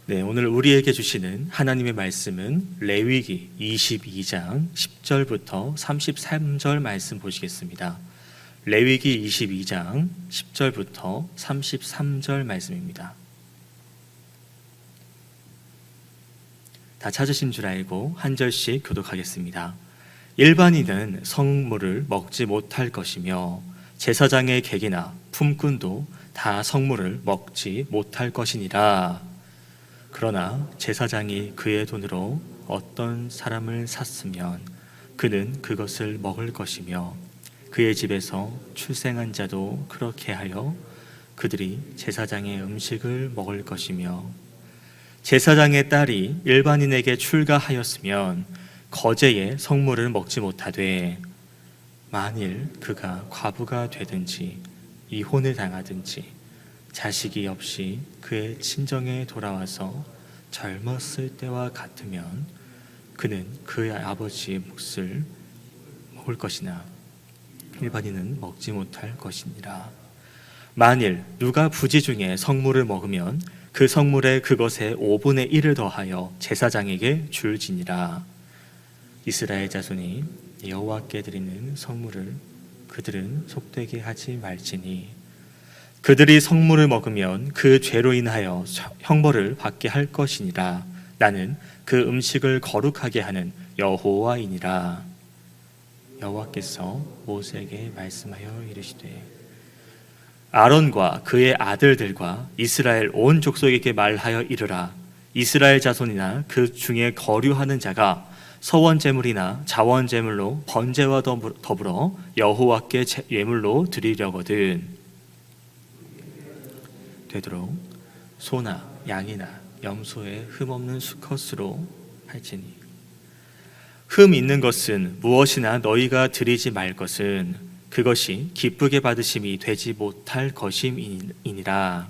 네, 오늘 우리에게 주시는 하나님의 말씀은 레위기 22장 10절부터 33절 말씀 보시겠습니다. 레위기 22장 10절부터 33절 말씀입니다. 다 찾으신 줄 알고 한 절씩 교독하겠습니다. 일반인은 성물을 먹지 못할 것이며 제사장의 객이나 품꾼도 다 성물을 먹지 못할 것이니라. 그러나 제사장이 그의 돈으로 어떤 사람을 샀으면 그는 그것을 먹을 것이며 그의 집에서 출생한 자도 그렇게 하여 그들이 제사장의 음식을 먹을 것이며 제사장의 딸이 일반인에게 출가하였으면 거제의 성물을 먹지 못하되 만일 그가 과부가 되든지 이혼을 당하든지 자식이 없이 그의 친정에 돌아와서 젊었을 때와 같으면 그는 그의 아버지의 몫을 먹을 것이나 일반인은 먹지 못할 것이니라. 만일 누가 부지 중에 성물을 먹으면 그 성물에 그것의 5분의 1을 더하여 제사장에게 줄지니라. 이스라엘 자손이 여호와께 드리는 성물을 그들은 속되게 하지 말지니 그들이 성물을 먹으면 그 죄로 인하여 형벌을 받게 할 것이니라. 나는 그 음식을 거룩하게 하는 여호와이니라. 여호와께서 모세에게 말씀하여 이르시되 아론과 그의 아들들과 이스라엘 온 족속에게 말하여 이르라. 이스라엘 자손이나 그 중에 거류하는 자가 서원 제물이나 자원 제물로 번제와 더불어 여호와께 예물로 드리려거든 되도록 소나 양이나 염소의 흠 없는 수컷으로 할지니 흠 있는 것은 무엇이나 너희가 드리지 말 것은 그것이 기쁘게 받으심이 되지 못할 것임이니라.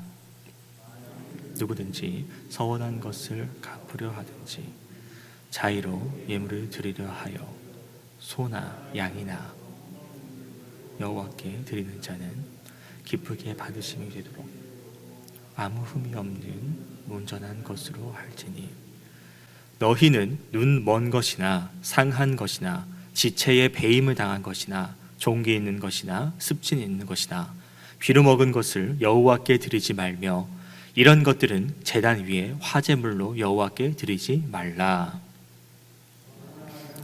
누구든지 서원한 것을 갚으려 하든지 자의로 예물을 드리려 하여 소나 양이나 여호와께 드리는 자는 기쁘게 받으심이 되도록 아무 흠이 없는 온전한 것으로 할지니 너희는 눈 먼 것이나 상한 것이나 지체에 배임을 당한 것이나 종기 있는 것이나 습진 있는 것이나 비루 먹은 것을 여호와께 드리지 말며 이런 것들은 제단 위에 화제물로 여호와께 드리지 말라.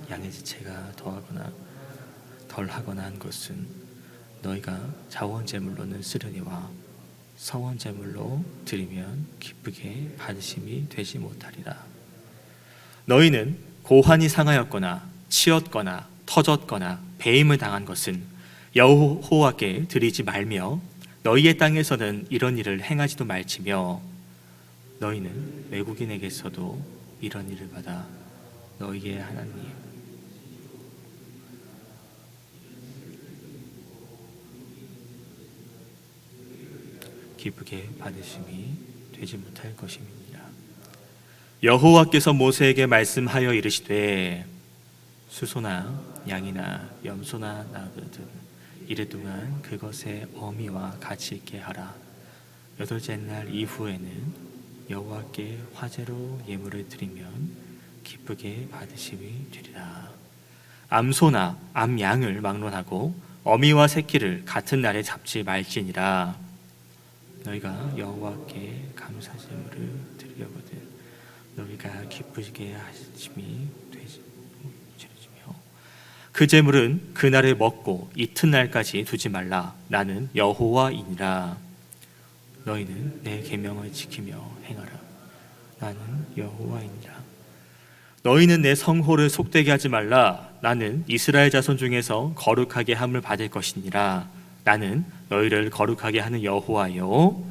양의 지체가 더하거나 덜하거나 한 것은 너희가 자원 제물로는 쓰려니와 서원 제물로 드리면 기쁘게 받으심이 되지 못하리라. 너희는 고환이 상하였거나 치었거나 터졌거나 배임을 당한 것은 여호와께 드리지 말며 너희의 땅에서는 이런 일을 행하지도 말지며 너희는 외국인에게서도 이런 일을 받아 너희의 하나님 기쁘게 받으심이 되지 못할 것임이니라. 여호와께서 모세에게 말씀하여 이르시되 수소나 양이나 염소나 나거든 이르 동안 그것의 어미와 같이 있게 하라. 여덟째 날 이후에는 여호와께 화제로 예물을 드리면 기쁘게 받으심이 되리라. 암소나 암양을 막론하고 어미와 새끼를 같은 날에 잡지 말지니라. 너희가 여호와께 감사제물을 드리려거든 너희가 기쁘게 하심이 되지며 그 제물은 그날에 먹고 이튿날까지 두지 말라. 나는 여호와이니라. 너희는 내 계명을 지키며 행하라. 나는 여호와이니라. 너희는 내 성호를 속되게 하지 말라. 나는 이스라엘 자손 중에서 거룩하게 함을 받을 것이니라. 나는 너희를 거룩하게 하는 여호와요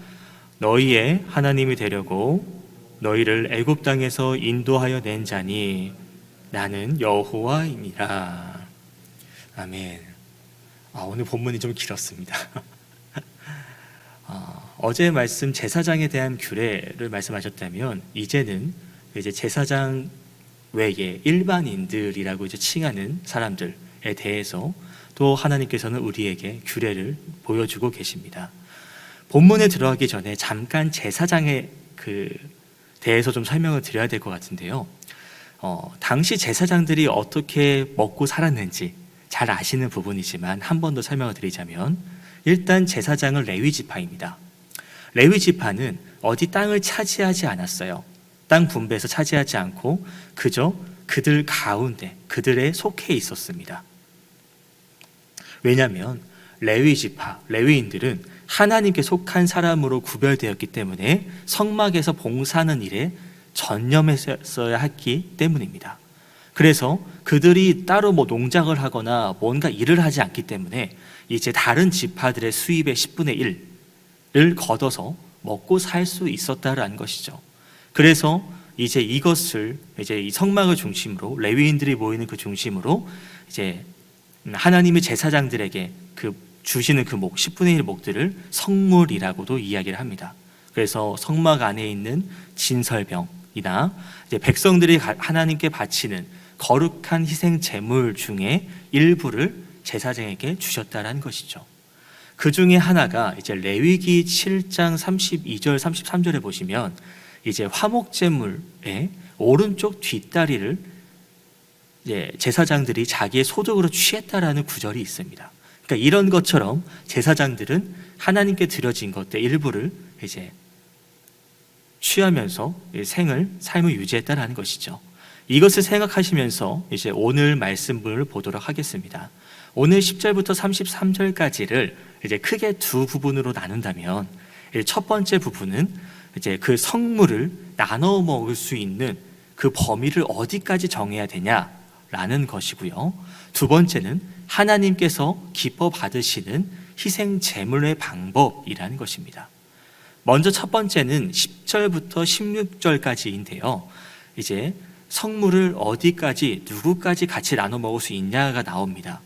너희의 하나님이 되려고 너희를 애굽 땅에서 인도하여 낸 자니 나는 여호와이니라. 아멘. 오늘 본문이 좀 길었습니다. 어제 말씀 제사장에 대한 규례를 말씀하셨다면 이제는 이제 제사장 외에 일반인들이라고 이제 칭하는 사람들에 대해서 또 하나님께서는 우리에게 규례를 보여주고 계십니다. 본문에 들어가기 전에 잠깐 제사장의 그 대해서 좀 설명을 드려야 될 것 같은데요. 당시 제사장들이 어떻게 먹고 살았는지 잘 아시는 부분이지만 한 번 더 설명을 드리자면, 일단 제사장은 레위 지파입니다. 레위 지파는 어디 땅을 차지하지 않았어요. 땅 분배해서 차지하지 않고 그저 그들 가운데 그들에 속해 있었습니다. 왜냐하면 레위 지파, 레위인들은 하나님께 속한 사람으로 구별되었기 때문에 성막에서 봉사하는 일에 전념했어야 했기 때문입니다. 그래서 그들이 따로 농작을 하거나 뭔가 일을 하지 않기 때문에 이제 다른 지파들의 수입의 10분의 1을 걷어서 먹고 살 수 있었다라는 것이죠. 그래서 이제 이것을 이제 이 성막을 중심으로, 레위인들이 모이는 그 중심으로 이제 하나님의 제사장들에게 그 주시는 그 10분의 1 목들을 성물이라고도 이야기를 합니다. 그래서 성막 안에 있는 진설병이나 이제 백성들이 하나님께 바치는 거룩한 희생 제물 중에 일부를 제사장에게 주셨다라는 것이죠. 그 중에 하나가 이제 레위기 7장 32절 33절에 보시면 이제 화목제물의 오른쪽 뒷다리를 제사장들이 자기의 소득으로 취했다라는 구절이 있습니다. 그러니까 이런 것처럼 제사장들은 하나님께 드려진 것들 일부를 이제 취하면서 삶을 유지했다라는 것이죠. 이것을 생각하시면서 이제 오늘 말씀을 보도록 하겠습니다. 오늘 10절부터 33절까지를 이제 크게 두 부분으로 나눈다면, 첫 번째 부분은 이제 그 성물을 나눠 먹을 수 있는 그 범위를 어디까지 정해야 되냐라는 것이고요. 두 번째는 하나님께서 기뻐 받으시는 희생 제물의 방법이라는 것입니다. 먼저 첫 번째는 10절부터 16절까지인데요. 이제 성물을 어디까지 누구까지 같이 나눠 먹을 수 있냐가 나옵니다.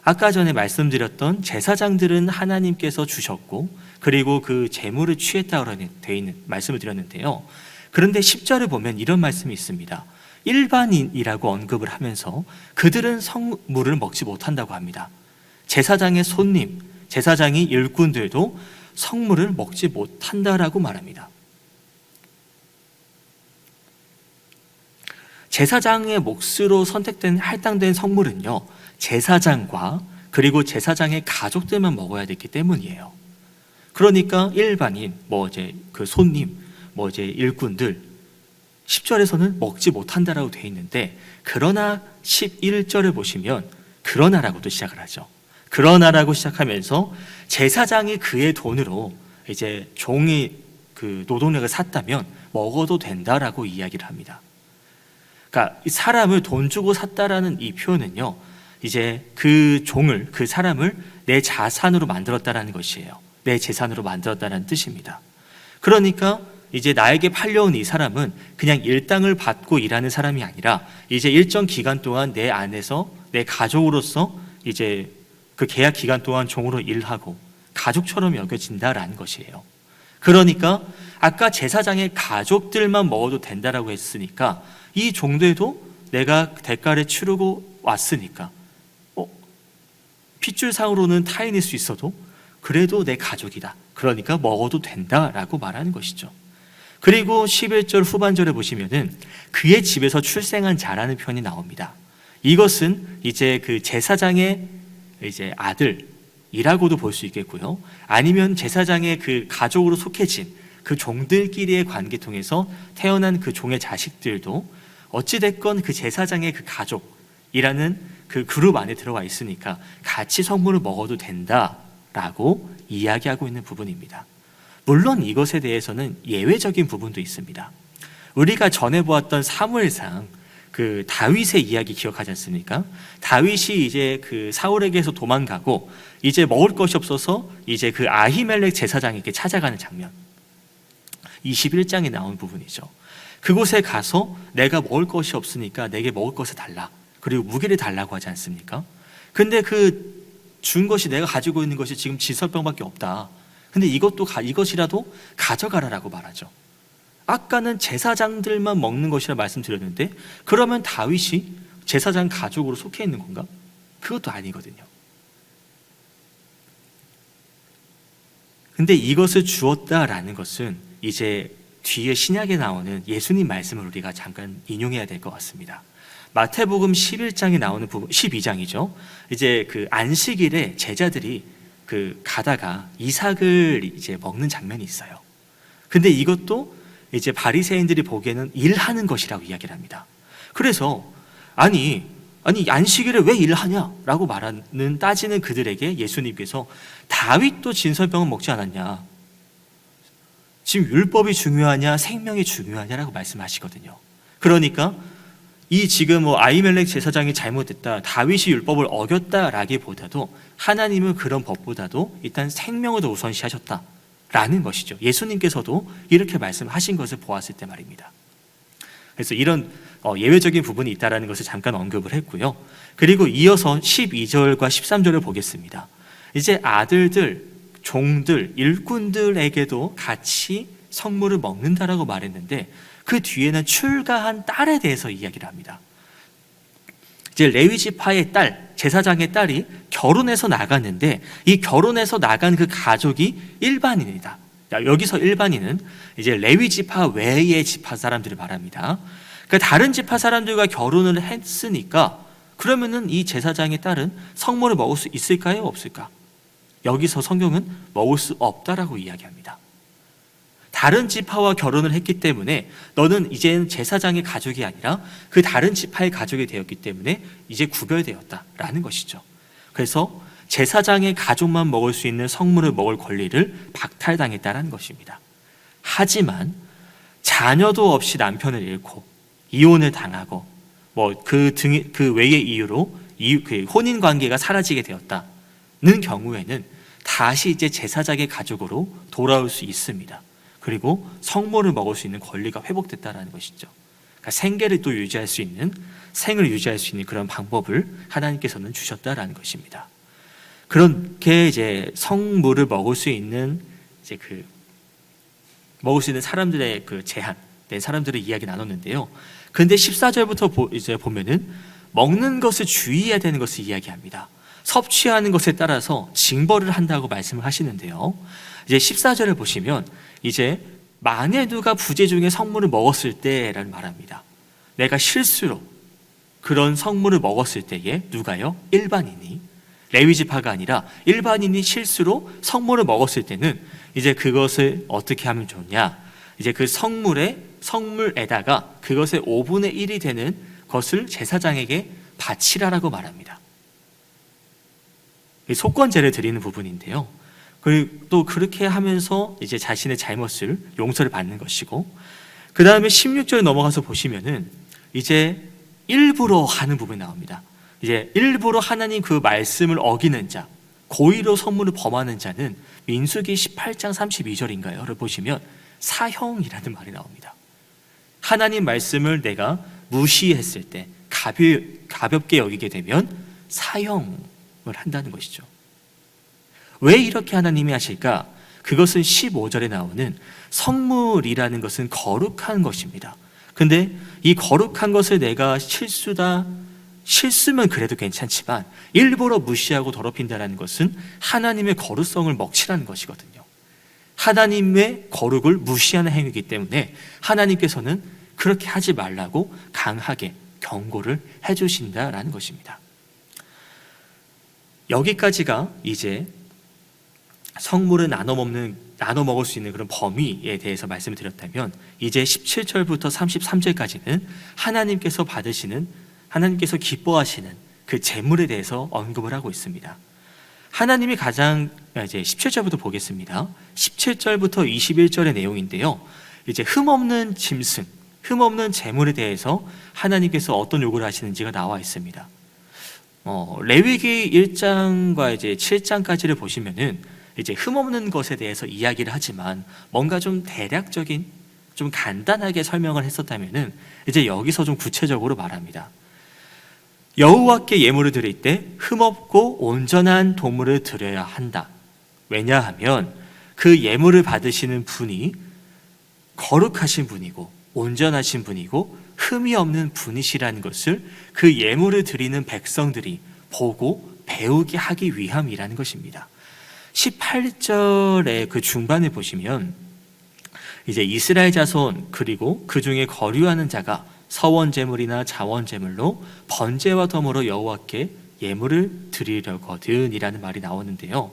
아까 전에 말씀드렸던 제사장들은 하나님께서 주셨고 그리고 그 제물을 취했다고 되어 있는 말씀을 드렸는데요. 그런데 10절을 보면 이런 말씀이 있습니다. 일반인이라고 언급을 하면서 그들은 성물을 먹지 못한다고 합니다. 제사장의 손님, 제사장의 일꾼들도 성물을 먹지 못한다라고 말합니다. 제사장의 몫으로 선택된 할당된 성물은요, 제사장과 그리고 제사장의 가족들만 먹어야 되기 때문이에요. 그러니까 일반인, 이제 그 손님, 이제 일꾼들 10절에서는 먹지 못한다라고 되어 있는데, 그러나 11절을 보시면 그러나라고도 시작을 하죠. 그러나라고 시작하면서 제사장이 그의 돈으로 이제 종이 그 노동력을 샀다면 먹어도 된다라고 이야기를 합니다. 그러니까 사람을 돈 주고 샀다라는 이 표현은요, 이제 그 종을, 그 사람을 내 자산으로 만들었다라는 것이에요. 내 재산으로 만들었다는 뜻입니다. 그러니까 이제 나에게 팔려온 이 사람은 그냥 일당을 받고 일하는 사람이 아니라 이제 일정 기간 동안 내 안에서 내 가족으로서 이제 그 계약 기간 동안 종으로 일하고 가족처럼 여겨진다라는 것이에요. 그러니까 아까 제사장의 가족들만 먹어도 된다라고 했으니까 이 종들도 내가 대가를 치르고 왔으니까 핏줄상으로는 타인일 수 있어도 그래도 내 가족이다. 그러니까 먹어도 된다라고 말하는 것이죠. 그리고 11절 후반절에 보시면은 그의 집에서 출생한 자라는 표현이 나옵니다. 이것은 이제 그 제사장의 이제 아들이라고도 볼 수 있겠고요. 아니면 제사장의 그 가족으로 속해진 그 종들끼리의 관계 통해서 태어난 그 종의 자식들도 어찌됐건 그 제사장의 그 가족이라는 그 그룹 안에 들어와 있으니까 같이 성물을 먹어도 된다라고 이야기하고 있는 부분입니다. 물론 이것에 대해서는 예외적인 부분도 있습니다. 우리가 전에 보았던 사무엘상 그 다윗의 이야기 기억하지 않습니까? 다윗이 이제 그 사울에게서 도망가고 이제 먹을 것이 없어서 이제 그 아히멜렉 제사장에게 찾아가는 장면, 21장에 나온 부분이죠. 그곳에 가서 내가 먹을 것이 없으니까 내게 먹을 것을 달라, 그리고 무기를 달라고 하지 않습니까? 근데 그 준 것이 내가 가지고 있는 것이 지금 지설병밖에 없다. 근데 이것이라도 가져가라라고 말하죠. 아까는 제사장들만 먹는 것이라 말씀드렸는데, 그러면 다윗이 제사장 가족으로 속해 있는 건가? 그것도 아니거든요. 근데 이것을 주었다라는 것은 이제 뒤에 신약에 나오는 예수님 말씀을 우리가 잠깐 인용해야 될 것 같습니다. 마태복음 11장에 나오는 부분, 12장이죠. 이제 그 안식일에 제자들이 그 가다가 이삭을 이제 먹는 장면이 있어요. 근데 이것도 이제 바리새인들이 보기에는 일하는 것이라고 이야기를 합니다. 그래서 아니 안식일에 왜 일하냐라고 따지는 그들에게 예수님께서 다윗도 진설병을 먹지 않았냐, 지금 율법이 중요하냐 생명이 중요하냐라고 말씀하시거든요. 그러니까 이 지금 아히멜렉 제사장이 잘못했다, 다윗이 율법을 어겼다라기보다도 하나님은 그런 법보다도 일단 생명을 더 우선시하셨다라는 것이죠. 예수님께서도 이렇게 말씀하신 것을 보았을 때 말입니다. 그래서 이런 예외적인 부분이 있다는 것을 잠깐 언급을 했고요. 그리고 이어서 12절과 13절을 보겠습니다. 이제 아들들, 종들, 일꾼들에게도 같이 성물을 먹는다라고 말했는데 그 뒤에는 출가한 딸에 대해서 이야기를 합니다. 이제 레위 지파의 딸, 제사장의 딸이 결혼해서 나갔는데 이 결혼해서 나간 그 가족이 일반인이다. 여기서 일반인은 이제 레위 지파 외의 지파 사람들을 말합니다. 그러니까 다른 지파 사람들과 결혼을 했으니까 그러면은 이 제사장의 딸은 성물을 먹을 수 있을까요? 없을까? 여기서 성경은 먹을 수 없다라고 이야기합니다. 다른 지파와 결혼을 했기 때문에 너는 이제는 제사장의 가족이 아니라 그 다른 지파의 가족이 되었기 때문에 이제 구별되었다라는 것이죠. 그래서 제사장의 가족만 먹을 수 있는 성물을 먹을 권리를 박탈당했다라는 것입니다. 하지만 자녀도 없이 남편을 잃고 이혼을 당하고 그 외의 이유로 그 혼인 관계가 사라지게 되었다는 경우에는 다시 이제 제사장의 가족으로 돌아올 수 있습니다. 그리고 성물을 먹을 수 있는 권리가 회복됐다는 것이죠. 그러니까 생계를 또 유지할 수 있는, 생을 유지할 수 있는 그런 방법을 하나님께서는 주셨다라는 것입니다. 그렇게 이제 성물을 먹을 수 있는 먹을 수 있는 사람들의 그 제한된 사람들의 이야기 나눴는데요. 그런데 14절부터 이제 보면은 먹는 것을 주의해야 되는 것을 이야기합니다. 섭취하는 것에 따라서 징벌을 한다고 말씀을 하시는데요. 이제 14절을 보시면 이제 만에 누가 부재 중에 성물을 먹었을 때라는 말합니다. 내가 실수로 그런 성물을 먹었을 때에 누가요? 일반인이, 레위 지파가 아니라 일반인이 실수로 성물을 먹었을 때는 이제 그것을 어떻게 하면 좋냐? 이제 그 성물에다가 그것의 5분의 1이 되는 것을 제사장에게 바치라라고 말합니다. 속건제를 드리는 부분인데요. 그리고 또 그렇게 하면서 이제 자신의 잘못을 용서를 받는 것이고, 그 다음에 16절 넘어가서 보시면은 이제 일부러 하는 부분이 나옵니다. 이제 일부러 하나님 그 말씀을 어기는 자, 고의로 선물을 범하는 자는 민수기 18장 32절인가요?를 보시면 사형이라는 말이 나옵니다. 하나님 말씀을 내가 무시했을 때, 가볍게 여기게 되면 사형을 한다는 것이죠. 왜 이렇게 하나님이 하실까? 그것은 15절에 나오는 성물이라는 것은 거룩한 것입니다. 근데 이 거룩한 것을 내가 실수면 그래도 괜찮지만 일부러 무시하고 더럽힌다는 것은 하나님의 거룩성을 먹칠하는 것이거든요. 하나님의 거룩을 무시하는 행위이기 때문에 하나님께서는 그렇게 하지 말라고 강하게 경고를 해주신다라는 것입니다. 여기까지가 이제 성물을 나눠 먹을 수 있는 그런 범위에 대해서 말씀을 드렸다면, 이제 17절부터 33절까지는 하나님께서 기뻐하시는 그 재물에 대해서 언급을 하고 있습니다. 하나님이 가장 이제 17절부터 보겠습니다. 17절부터 21절의 내용인데요. 이제 흠없는 짐승, 흠없는 재물에 대해서 하나님께서 어떤 요구를 하시는지가 나와 있습니다. 레위기 1장과 이제 7장까지를 보시면은 이제 흠없는 것에 대해서 이야기를 하지만 뭔가 좀 대략적인, 좀 간단하게 설명을 했었다면은 이제 여기서 좀 구체적으로 말합니다. 여호와께 예물을 드릴 때 흠없고 온전한 도물을 드려야 한다. 왜냐하면 그 예물을 받으시는 분이 거룩하신 분이고 온전하신 분이고 흠이 없는 분이시라는 것을 그 예물을 드리는 백성들이 보고 배우게 하기 위함이라는 것입니다. 18절의 그 중반에 보시면 이제 이스라엘 자손 그리고 그 중에 거류하는 자가 서원 제물이나 자원 제물로 번제와 더불어 여호와께 예물을 드리려거든이라는 말이 나오는데요.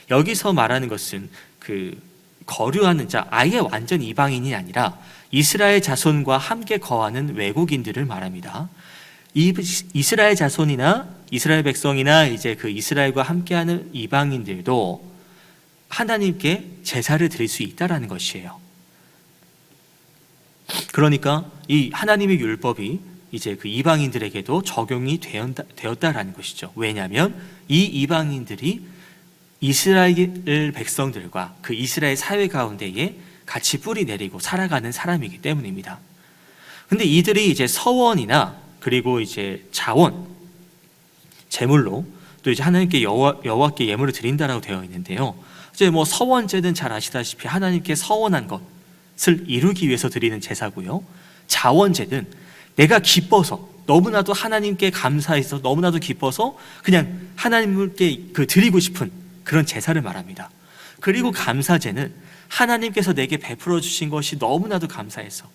여기서 말하는 것은 그 거류하는 자, 아예 완전 이방인이 아니라 이스라엘 자손과 함께 거하는 외국인들을 말합니다. 이스라엘 자손이나 이스라엘 백성이나 이제 그 이스라엘과 함께하는 이방인들도 하나님께 제사를 드릴 수 있다라는 것이에요. 그러니까 이 하나님의 율법이 이제 그 이방인들에게도 적용이 되었다라는 것이죠. 왜냐하면 이 이방인들이 이스라엘 백성들과 그 이스라엘 사회 가운데에 같이 뿌리 내리고 살아가는 사람이기 때문입니다. 근데 이들이 이제 서원이나 그리고 이제 자원, 제물로 또 이제 하나님께 여호와께 예물을 드린다라고 되어 있는데요. 이제 뭐 서원제는 잘 아시다시피 하나님께 서원한 것을 이루기 위해서 드리는 제사고요. 자원제는 내가 기뻐서 너무나도 하나님께 감사해서 너무나도 기뻐서 그냥 하나님께 그 드리고 싶은 그런 제사를 말합니다. 그리고 감사제는 하나님께서 내게 베풀어 주신 것이 너무나도 감사해서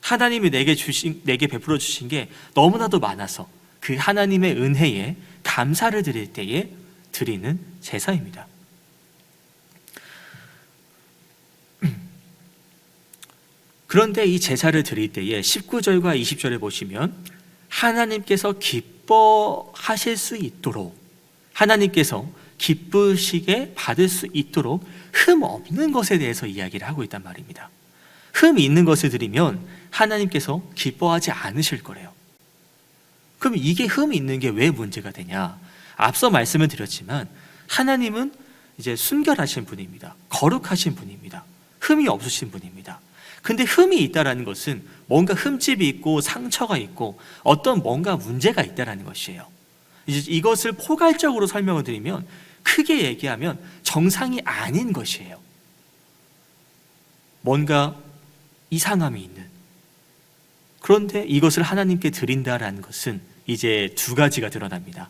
하나님이 내게 베풀어 주신 게 너무나도 많아서 그 하나님의 은혜에 감사를 드릴 때에 드리는 제사입니다. 그런데 이 제사를 드릴 때에 19절과 20절에 보시면 하나님께서 기뻐하실 수 있도록 하나님께서 기쁘시게 받을 수 있도록 흠 없는 것에 대해서 이야기를 하고 있단 말입니다. 흠이 있는 것을 드리면 하나님께서 기뻐하지 않으실 거래요. 그럼 이게 흠이 있는 게 왜 문제가 되냐? 앞서 말씀을 드렸지만 하나님은 이제 순결하신 분입니다. 거룩하신 분입니다. 흠이 없으신 분입니다. 근데 흠이 있다라는 것은 뭔가 흠집이 있고 상처가 있고 어떤 뭔가 문제가 있다라는 것이에요. 이제 이것을 포괄적으로 설명을 드리면 크게 얘기하면 정상이 아닌 것이에요. 뭔가 이상함이 있는. 그런데 이것을 하나님께 드린다라는 것은 이제 두 가지가 드러납니다.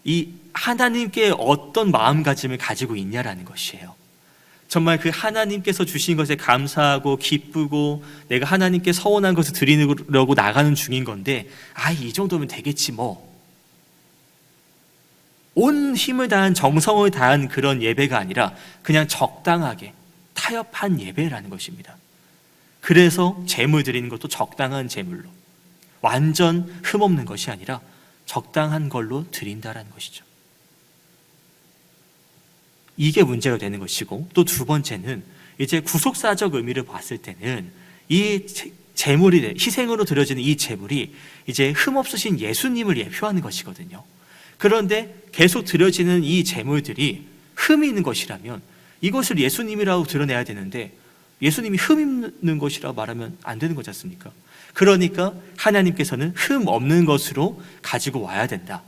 이 하나님께 어떤 마음가짐을 가지고 있냐라는 것이에요. 정말 그 하나님께서 주신 것에 감사하고 기쁘고 내가 하나님께 서원한 것을 드리려고 나가는 중인 건데 이 정도면 되겠지 뭐. 온 힘을 다한 정성을 다한 그런 예배가 아니라 그냥 적당하게 타협한 예배라는 것입니다. 그래서 제물 드리는 것도 적당한 제물로 완전 흠없는 것이 아니라 적당한 걸로 드린다라는 것이죠. 이게 문제가 되는 것이고 또 두 번째는 이제 구속사적 의미를 봤을 때는 이 제물이 희생으로 드려지는 이 제물이 이제 흠없으신 예수님을 예표하는 것이거든요. 그런데 계속 드려지는 이 제물들이 흠이 있는 것이라면 이것을 예수님이라고 드러내야 되는데 예수님이 흠 있는 것이라고 말하면 안 되는 거지 않습니까? 그러니까 하나님께서는 흠 없는 것으로 가지고 와야 된다.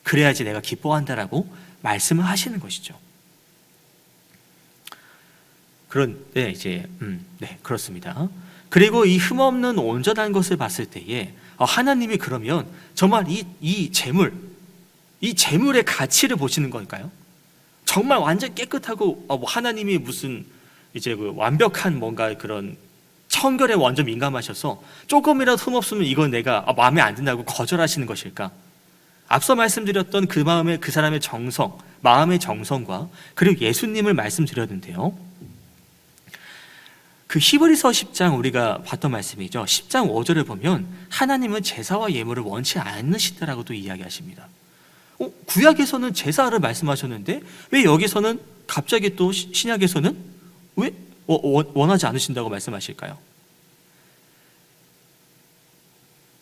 그래야지 내가 기뻐한다라고 말씀을 하시는 것이죠. 그런데 이제 네, 그렇습니다. 그리고 이 흠없는 온전한 것을 봤을 때에 하나님이 그러면 정말 이 제물의 가치를 보시는 걸까요? 정말 완전 깨끗하고 하나님이 무슨 이제 그 완벽한 뭔가 그런 청결에 완전 민감하셔서 조금이라도 흠없으면 이건 내가 마음에 안 든다고 거절하시는 것일까? 앞서 말씀드렸던 그 마음의 그 사람의 정성, 마음의 정성과 그리고 예수님을 말씀드렸는데요. 그 히브리서 10장 우리가 봤던 말씀이죠. 10장 5절을 보면 하나님은 제사와 예물을 원치 않으시다라고 또 이야기하십니다. 구약에서는 제사를 말씀하셨는데 왜 여기서는 갑자기 또 신약에서는 왜 원하지 않으신다고 말씀하실까요?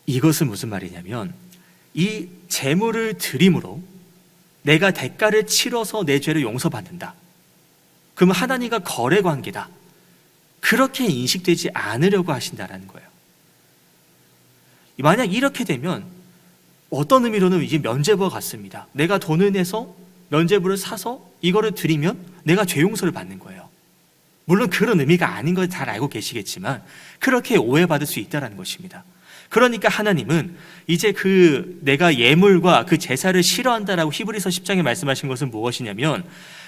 이것은 무슨 말이냐면 이 제물을 드림으로 내가 대가를 치러서 내 죄를 용서받는다. 그러면 하나님과 거래 관계다. 그렇게 인식되지 않으려고 하신다라는 거예요. 만약 이렇게 되면 어떤 의미로는 이제 면죄부와 같습니다. 내가 돈을 내서 면죄부를 사서 이거를 드리면 내가 죄 용서를 받는 거예요. 물론 그런 의미가 아닌 걸 잘 알고 계시겠지만 그렇게 오해받을 수 있다는 것입니다. 그러니까 하나님은 이제 그 내가 예물과 그 제사를 싫어한다라고 히브리서 10장에 말씀하신 것은 무엇이냐면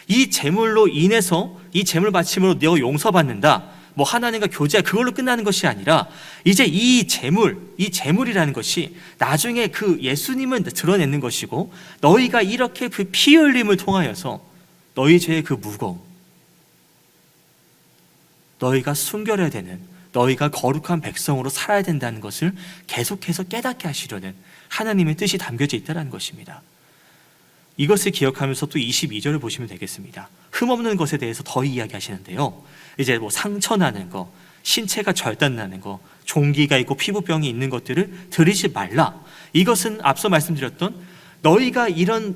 이 제물로 인해서 이 제물 바침으로 내가 용서받는다. 뭐 하나님과 교제 그걸로 끝나는 것이 아니라 이제 이 재물이라는 것이 나중에 그 예수님을 드러내는 것이고 너희가 이렇게 그 피 흘림을 통하여서 너희 죄의 그 무거움, 너희가 순결해야 되는, 너희가 거룩한 백성으로 살아야 된다는 것을 계속해서 깨닫게 하시려는 하나님의 뜻이 담겨져 있다는 것입니다. 이것을 기억하면서 또 22절을 보시면 되겠습니다. 흠없는 것에 대해서 더 이야기하시는데요. 이제 뭐 상처 나는 거, 신체가 절단 나는 거, 종기가 있고 피부병이 있는 것들을 드리지 말라. 이것은 앞서 말씀드렸던 너희가 이런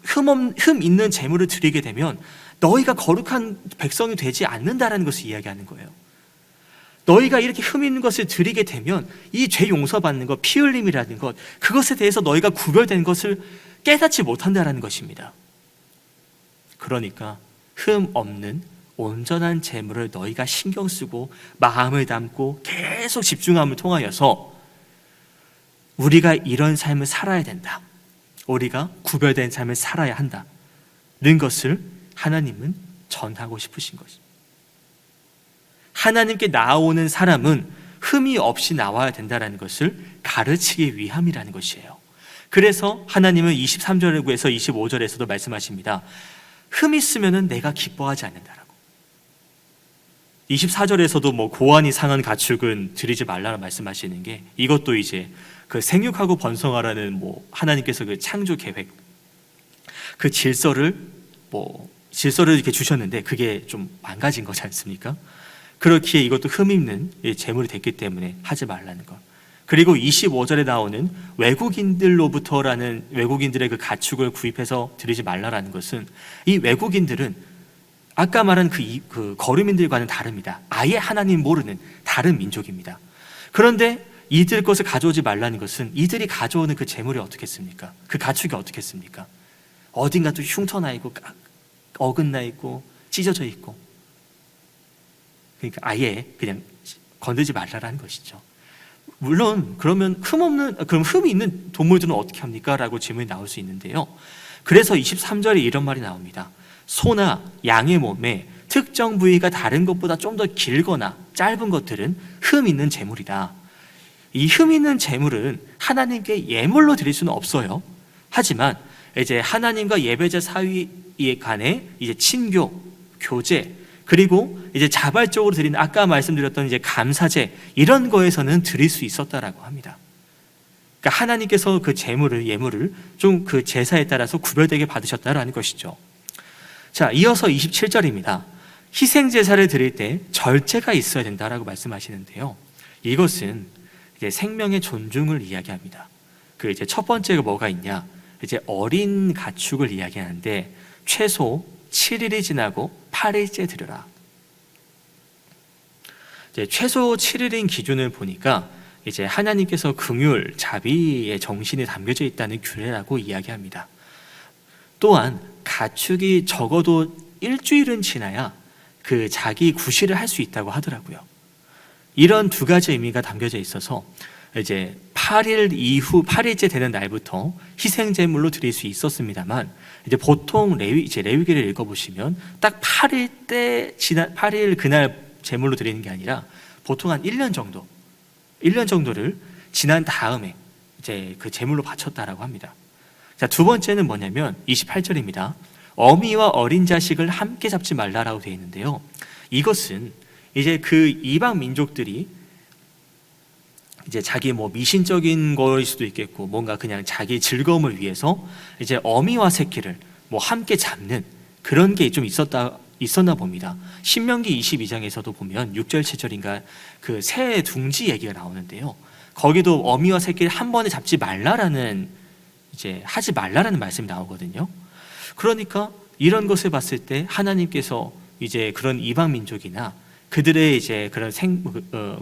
흠 있는 재물을 드리게 되면 너희가 거룩한 백성이 되지 않는다라는 것을 이야기하는 거예요. 너희가 이렇게 흠 있는 것을 드리게 되면 이 죄 용서받는 것, 피 흘림이라는 것, 그것에 대해서 너희가 구별된 것을 깨닫지 못한다라는 것입니다. 그러니까 흠 없는 온전한 재물을 너희가 신경 쓰고 마음을 담고 계속 집중함을 통하여서 우리가 이런 삶을 살아야 된다, 우리가 구별된 삶을 살아야 한다는 것을 하나님은 전하고 싶으신 것입니다. 하나님께 나오는 사람은 흠이 없이 나와야 된다는 것을 가르치기 위함이라는 것이에요. 그래서 하나님은 23절에서 25절에서도 말씀하십니다. 흠 있으면 내가 기뻐하지 않는다라고. 24절에서도 뭐 고안이 상한 가축은 드리지 말라고 말씀하시는 게, 이것도 이제 그 생육하고 번성하라는 뭐 하나님께서 그 창조 계획, 그 질서를 이렇게 주셨는데 그게 좀 망가진 거지 않습니까? 그렇기에 이것도 흠 있는 재물이 됐기 때문에 하지 말라는 것. 그리고 25절에 나오는 외국인들로부터라는, 외국인들의 그 가축을 구입해서 드리지 말라라는 것은, 이 외국인들은 아까 말한 그 거류민들과는 다릅니다. 아예 하나님 모르는 다른 민족입니다. 그런데 이들 것을 가져오지 말라는 것은 이들이 가져오는 그 재물이 어떻겠습니까? 그 가축이 어떻겠습니까? 어딘가 또 흉터나 있고 어긋나 있고 찢어져 있고, 그러니까 아예 그냥 건들지 말라라는 것이죠. 물론 그럼 흠이 있는 동물들은 어떻게 합니까? 라고 질문이 나올 수 있는데요. 그래서 23절에 이런 말이 나옵니다. 소나 양의 몸에 특정 부위가 다른 것보다 좀 더 길거나 짧은 것들은 흠 있는 재물이다. 이 흠 있는 재물은 하나님께 예물로 드릴 수는 없어요. 하지만 이제 하나님과 예배자 사이에 간의 이제 친교, 교제, 그리고 이제 자발적으로 드리는, 아까 말씀드렸던 이제 감사제, 이런 거에서는 드릴 수 있었다라고 합니다. 그러니까 하나님께서 그 예물을 좀 그 제사에 따라서 구별되게 받으셨다라는 것이죠. 자, 이어서 27절입니다. 희생 제사를 드릴 때 절제가 있어야 된다라고 말씀하시는데요. 이것은 이제 생명의 존중을 이야기합니다. 그 이제 첫 번째가 뭐가 있냐? 이제 어린 가축을 이야기하는데 최소 7일이 지나고 8일째 드려라. 이제 최소 7일인 기준을 보니까 이제 하나님께서 긍휼, 자비의 정신이 담겨져 있다는 규례라고 이야기합니다. 또한 가축이 적어도 일주일은 지나야 그 자기 구실을 할 수 있다고 하더라고요. 이런 두 가지 의미가 담겨져 있어서 이제 8일 이후 8일째 되는 날부터 희생 제물로 드릴 수 있었습니다만, 이제 보통 레위기를 읽어보시면 딱 8일 그날 제물로 드리는 게 아니라 보통 한 1년 정도를 지난 다음에 이제 그 제물로 바쳤다라고 합니다. 자, 두 번째는 뭐냐면 28절입니다. 어미와 어린 자식을 함께 잡지 말라라고 되어 있는데요. 이것은 이제 그 이방 민족들이 이제 자기 뭐 미신적인 거일 수도 있겠고, 뭔가 그냥 자기 즐거움을 위해서 이제 어미와 새끼를 뭐 함께 잡는 그런 게 좀 있었나 봅니다. 신명기 22장에서도 보면 6절 7절인가 그 새 둥지 얘기가 나오는데요. 거기도 어미와 새끼를 한 번에 잡지 말라라는, 이제 하지 말라라는 말씀이 나오거든요. 그러니까 이런 것을 봤을 때 하나님께서 이제 그런 이방 민족이나 그들의 이제 그런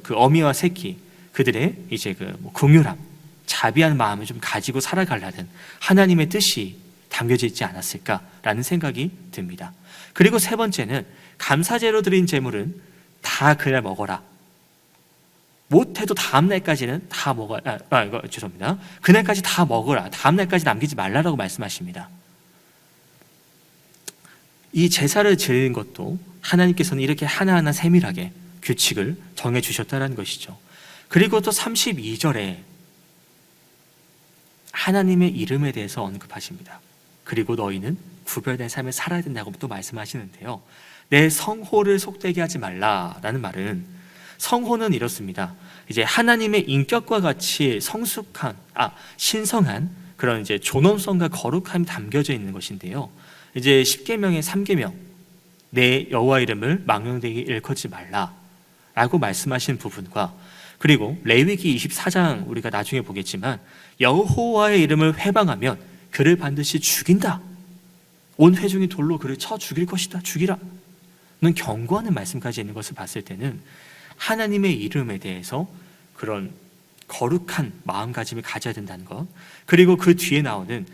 그 어미와 새끼, 그들의 이제 그 긍휼함, 자비한 마음을 좀 가지고 살아가려는 하나님의 뜻이 담겨져 있지 않았을까라는 생각이 듭니다. 그리고 세 번째는 감사제로 드린 제물은 다 그날 먹어라. 못해도 다음 날까지는 다 먹어라. 죄송합니다. 그날까지 다 먹어라. 다음 날까지 남기지 말라라고 말씀하십니다. 이 제사를 드리는 것도 하나님께서는 이렇게 하나하나 세밀하게 규칙을 정해 주셨다는 것이죠. 그리고 또 32절에 하나님의 이름에 대해서 언급하십니다. 그리고 너희는 구별된 삶을 살아야 된다고 또 말씀하시는데요. 내 성호를 속되게 하지 말라라는 말은, 성호는 이렇습니다. 이제 하나님의 인격과 같이 신성한 그런 이제 존엄성과 거룩함이 담겨져 있는 것인데요. 이제 10계명의 3계명, 내 여호와 이름을 망령되게 일컫지 말라라고 말씀하신 부분과, 그리고 레위기 24장 우리가 나중에 보겠지만 여호와의 이름을 회방하면 그를 반드시 죽인다. 온 회중이 돌로 그를 쳐 죽일 것이다. 죽이라. 는 경고하는 말씀까지 있는 것을 봤을 때는 하나님의 이름에 대해서 그런 거룩한 마음가짐을 가져야 된다는 것, 그리고 그 뒤에 나오는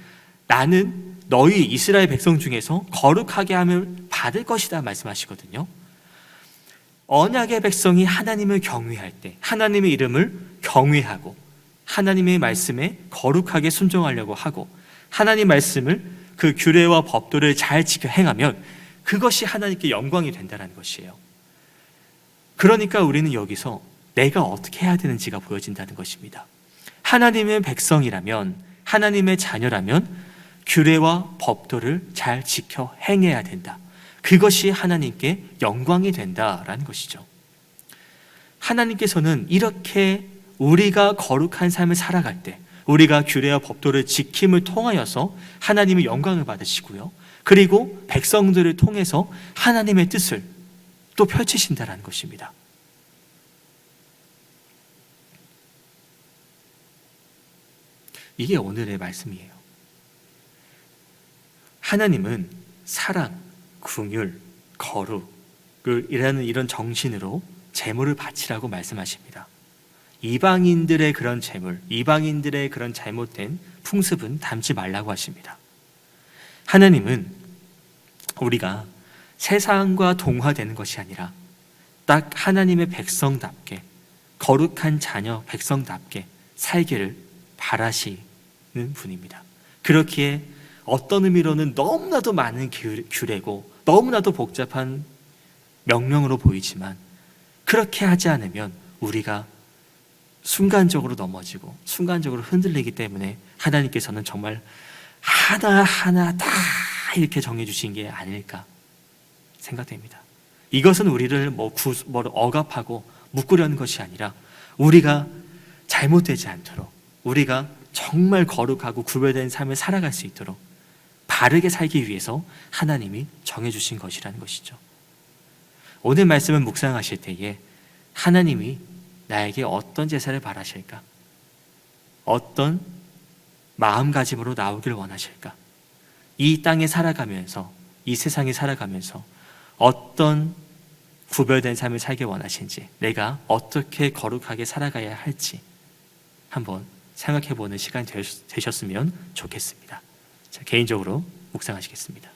나는 너희 이스라엘 백성 중에서 거룩하게 함을 받을 것이다 말씀하시거든요. 언약의 백성이 하나님을 경외할 때, 하나님의 이름을 경외하고 하나님의 말씀에 거룩하게 순종하려고 하고 하나님 말씀을, 그 규례와 법도를 잘 지켜 행하면 그것이 하나님께 영광이 된다는 것이에요. 그러니까 우리는 여기서 내가 어떻게 해야 되는지가 보여진다는 것입니다. 하나님의 백성이라면, 하나님의 자녀라면 규례와 법도를 잘 지켜 행해야 된다. 그것이 하나님께 영광이 된다라는 것이죠. 하나님께서는 이렇게 우리가 거룩한 삶을 살아갈 때, 우리가 규례와 법도를 지킴을 통하여서 하나님의 영광을 받으시고요, 그리고 백성들을 통해서 하나님의 뜻을 또 펼치신다는 것입니다. 이게 오늘의 말씀이에요. 하나님은 사랑, 긍휼, 거룩을 이라는 이런 정신으로 재물을 바치라고 말씀하십니다. 이방인들의 그런 재물, 이방인들의 그런 잘못된 풍습은 담지 말라고 하십니다. 하나님은 우리가 세상과 동화되는 것이 아니라 딱 하나님의 백성답게, 거룩한 자녀 백성답게 살기를 바라시는 분입니다. 그렇기에 어떤 의미로는 너무나도 많은 규례고 너무나도 복잡한 명령으로 보이지만, 그렇게 하지 않으면 우리가 순간적으로 넘어지고 순간적으로 흔들리기 때문에 하나님께서는 정말 하나하나 다 이렇게 정해주신 게 아닐까 생각됩니다. 이것은 우리를 억압하고 묶으려는 것이 아니라 우리가 잘못되지 않도록, 우리가 정말 거룩하고 구별된 삶을 살아갈 수 있도록 바르게 살기 위해서 하나님이 정해주신 것이라는 것이죠. 오늘 말씀을 묵상하실 때에 하나님이 나에게 어떤 제사를 바라실까? 어떤 마음가짐으로 나오길 원하실까? 이 땅에 살아가면서, 이 세상에 살아가면서 어떤 구별된 삶을 살기 원하신지, 내가 어떻게 거룩하게 살아가야 할지 한번 생각해보는 시간이 되셨으면 좋겠습니다. 자, 개인적으로 묵상하시겠습니다.